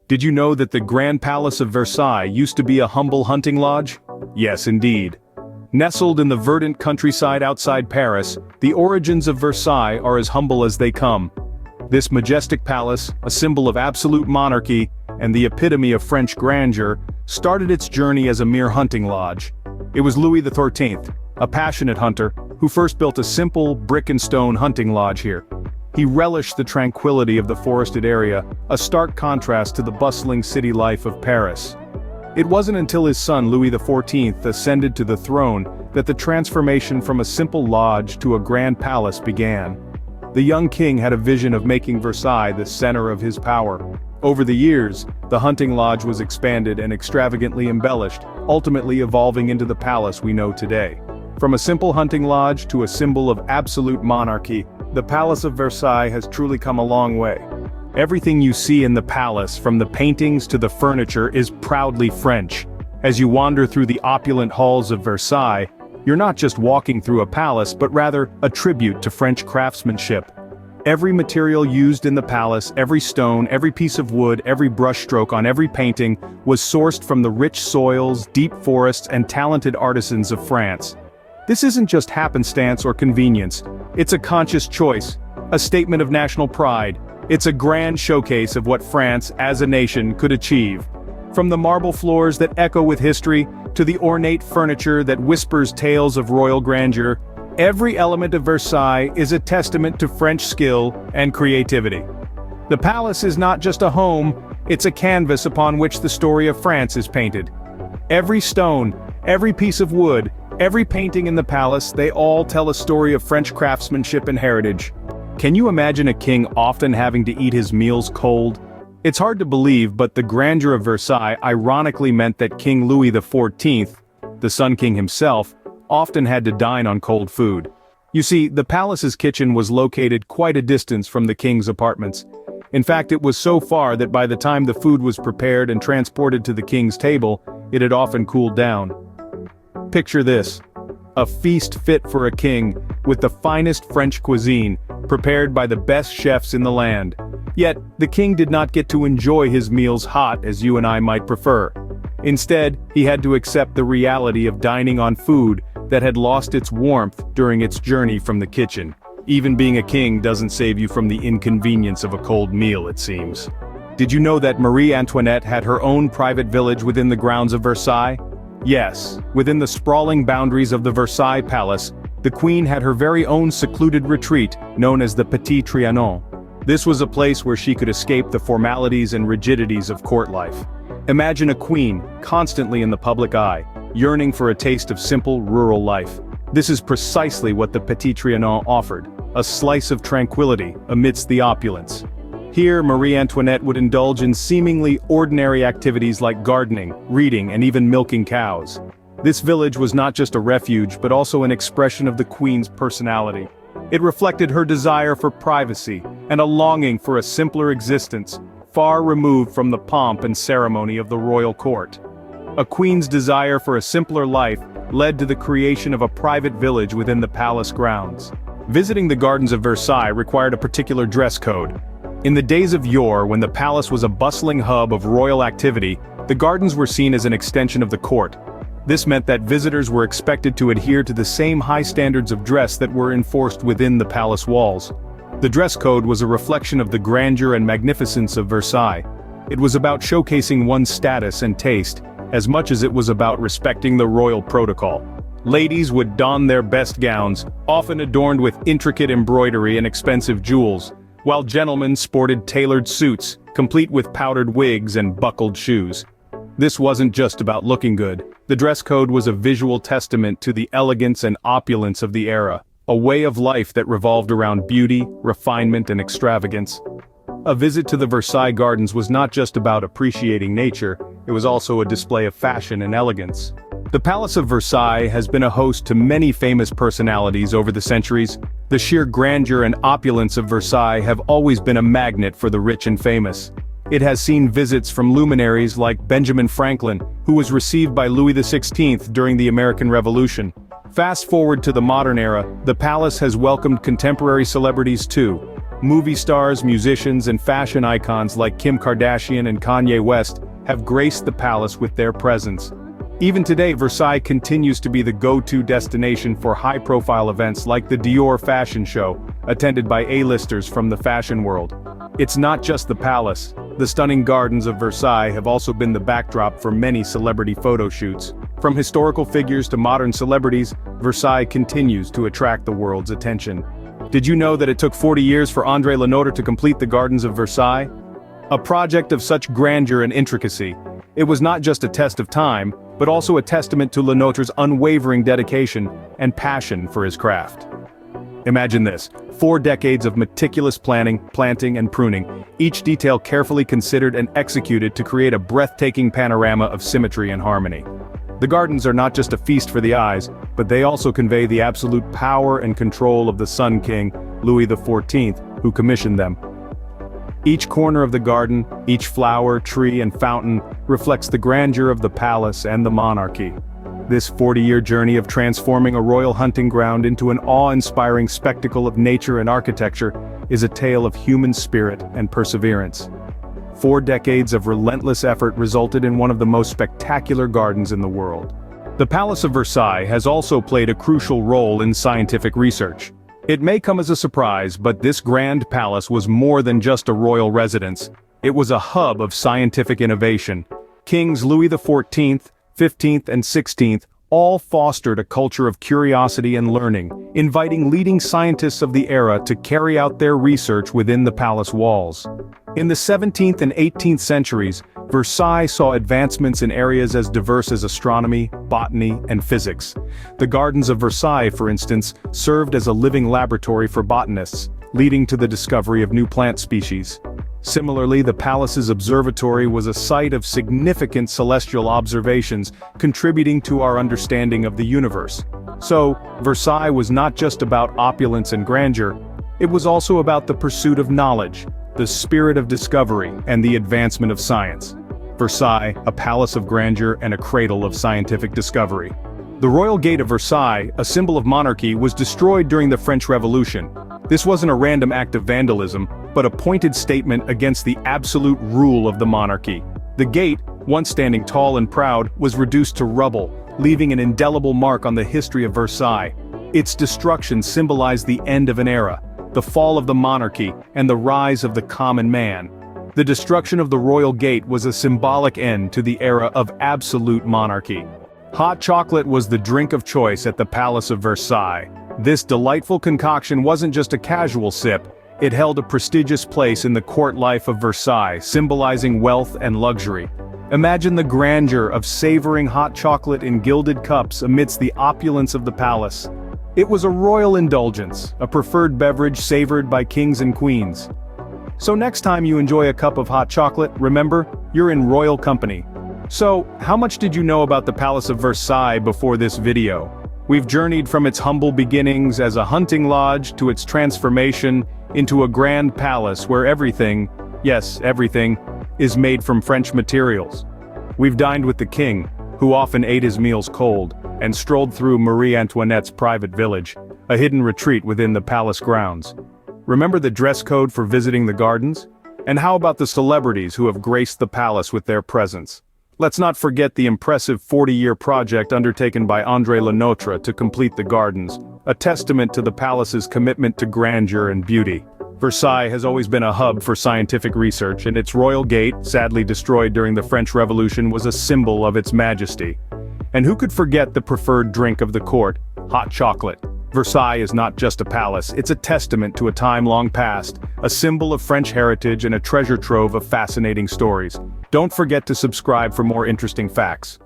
Did you know that the Grand Palace of Versailles used to be a humble hunting lodge? Yes, indeed. Nestled in the verdant countryside outside Paris, the origins of Versailles are as humble as they come. This majestic palace, a symbol of absolute monarchy, and the epitome of French grandeur, started its journey as a mere hunting lodge. It was Louis XIV, a passionate hunter, who first built a simple brick-and-stone hunting lodge here. He relished the tranquility of the forested area, a stark contrast to the bustling city life of Paris. It wasn't until his son Louis XIV ascended to the throne that the transformation from a simple lodge to a grand palace began. The young king had a vision of making Versailles the center of his power. Over the years, the hunting lodge was expanded and extravagantly embellished, ultimately evolving into the palace we know today. From a simple hunting lodge to a symbol of absolute monarchy, the Palace of Versailles has truly come a long way. Everything you see in the palace, from the paintings to the furniture, is proudly French. As you wander through the opulent halls of Versailles, you're not just walking through a palace but rather a tribute to French craftsmanship. Every material used in the palace, every stone, every piece of wood, every brushstroke on every painting, was sourced from the rich soils, deep forests, and talented artisans of France. This isn't just happenstance or convenience. It's a conscious choice, a statement of national pride. It's a grand showcase of what France, as a nation, could achieve. From the marble floors that echo with history, to the ornate furniture that whispers tales of royal grandeur, every element of Versailles is a testament to French skill and creativity. The palace is not just a home, it's a canvas upon which the story of France is painted. Every stone, every piece of wood, every painting in the palace, they all tell a story of French craftsmanship and heritage. Can you imagine a king often having to eat his meals cold? It's hard to believe, but the grandeur of Versailles ironically meant that King Louis XIV, the Sun King himself, often had to dine on cold food. You see, the palace's kitchen was located quite a distance from the king's apartments. In fact, it was so far that by the time the food was prepared and transported to the king's table, it had often cooled down. Picture this: a feast fit for a king, with the finest French cuisine, prepared by the best chefs in the land. Yet, the king did not get to enjoy his meals hot as you and I might prefer. Instead, he had to accept the reality of dining on food that had lost its warmth during its journey from the kitchen. Even being a king doesn't save you from the inconvenience of a cold meal, it seems. Did you know that Marie Antoinette had her own private village within the grounds of Versailles? Yes, within the sprawling boundaries of the Versailles Palace, the Queen had her very own secluded retreat, known as the Petit Trianon. This was a place where she could escape the formalities and rigidities of court life. Imagine a queen, constantly in the public eye, yearning for a taste of simple rural life. This is precisely what the Petit Trianon offered, a slice of tranquility amidst the opulence. Here, Marie Antoinette would indulge in seemingly ordinary activities like gardening, reading, and even milking cows. This village was not just a refuge but also an expression of the Queen's personality. It reflected her desire for privacy and a longing for a simpler existence, far removed from the pomp and ceremony of the royal court. A queen's desire for a simpler life led to the creation of a private village within the palace grounds. Visiting the gardens of Versailles required a particular dress code. In the days of yore, when the palace was a bustling hub of royal activity, the gardens were seen as an extension of the court. This meant that visitors were expected to adhere to the same high standards of dress that were enforced within the palace walls. The dress code was a reflection of the grandeur and magnificence of Versailles. It was about showcasing one's status and taste, as much as it was about respecting the royal protocol. Ladies would don their best gowns, often adorned with intricate embroidery and expensive jewels, while gentlemen sported tailored suits, complete with powdered wigs and buckled shoes. This wasn't just about looking good. The dress code was a visual testament to the elegance and opulence of the era, a way of life that revolved around beauty, refinement, and extravagance. A visit to the Versailles Gardens was not just about appreciating nature, it was also a display of fashion and elegance. The Palace of Versailles has been a host to many famous personalities over the centuries. The sheer grandeur and opulence of Versailles have always been a magnet for the rich and famous. It has seen visits from luminaries like Benjamin Franklin, who was received by Louis XVI during the American Revolution. Fast forward to the modern era, the palace has welcomed contemporary celebrities too. Movie stars, musicians, and fashion icons like Kim Kardashian and Kanye West have graced the palace with their presence. Even today, Versailles continues to be the go-to destination for high-profile events like the Dior fashion show, attended by A-listers from the fashion world. It's not just the palace. The stunning gardens of Versailles have also been the backdrop for many celebrity photo shoots. From historical figures to modern celebrities, Versailles continues to attract the world's attention. Did you know that it took 40 years for André Le Nôtre to complete the gardens of Versailles? A project of such grandeur and intricacy. It was not just a test of time, but also a testament to Le Nôtre's unwavering dedication and passion for his craft. Imagine this, 4 decades of meticulous planning, planting, and pruning, each detail carefully considered and executed to create a breathtaking panorama of symmetry and harmony. The gardens are not just a feast for the eyes, but they also convey the absolute power and control of the Sun King, Louis XIV, who commissioned them. Each corner of the garden, each flower, tree, and fountain reflects the grandeur of the palace and the monarchy. This 40-year journey of transforming a royal hunting ground into an awe-inspiring spectacle of nature and architecture is a tale of human spirit and perseverance. 4 decades of relentless effort resulted in one of the most spectacular gardens in the world. The Palace of Versailles has also played a crucial role in scientific research. It may come as a surprise, but this grand palace was more than just a royal residence. It was a hub of scientific innovation. Kings Louis XIV, 15th and 16th all fostered a culture of curiosity and learning, inviting leading scientists of the era to carry out their research within the palace walls. In the 17th and 18th centuries, Versailles saw advancements in areas as diverse as astronomy, botany, and physics. The gardens of Versailles, for instance, served as a living laboratory for botanists, leading to the discovery of new plant species. Similarly, the palace's observatory was a site of significant celestial observations, contributing to our understanding of the universe. So, Versailles was not just about opulence and grandeur, it was also about the pursuit of knowledge, the spirit of discovery, and the advancement of science. Versailles, a palace of grandeur and a cradle of scientific discovery. The Royal Gate of Versailles, a symbol of monarchy, was destroyed during the French Revolution. This wasn't a random act of vandalism, but a pointed statement against the absolute rule of the monarchy. The gate, once standing tall and proud, was reduced to rubble, leaving an indelible mark on the history of Versailles. Its destruction symbolized the end of an era, the fall of the monarchy, and the rise of the common man. The destruction of the Royal Gate was a symbolic end to the era of absolute monarchy. Hot chocolate was the drink of choice at the Palace of Versailles. This delightful concoction wasn't just a casual sip, it held a prestigious place in the court life of Versailles, symbolizing wealth and luxury. Imagine the grandeur of savoring hot chocolate in gilded cups amidst the opulence of the palace. It was a royal indulgence, a preferred beverage savored by kings and queens. So next time you enjoy a cup of hot chocolate, remember, you're in royal company. So, how much did you know about the Palace of Versailles before this video? We've journeyed from its humble beginnings as a hunting lodge to its transformation into a grand palace where everything, yes, everything, is made from French materials. We've dined with the king, who often ate his meals cold, and strolled through Marie Antoinette's private village, a hidden retreat within the palace grounds. Remember the dress code for visiting the gardens? And how about the celebrities who have graced the palace with their presence? Let's not forget the impressive 40-year project undertaken by André Le Nôtre to complete the gardens, a testament to the palace's commitment to grandeur and beauty. Versailles has always been a hub for scientific research, and its royal gate, sadly destroyed during the French Revolution, was a symbol of its majesty. And who could forget the preferred drink of the court, hot chocolate? Versailles is not just a palace, it's a testament to a time long past, a symbol of French heritage and a treasure trove of fascinating stories. Don't forget to subscribe for more interesting facts.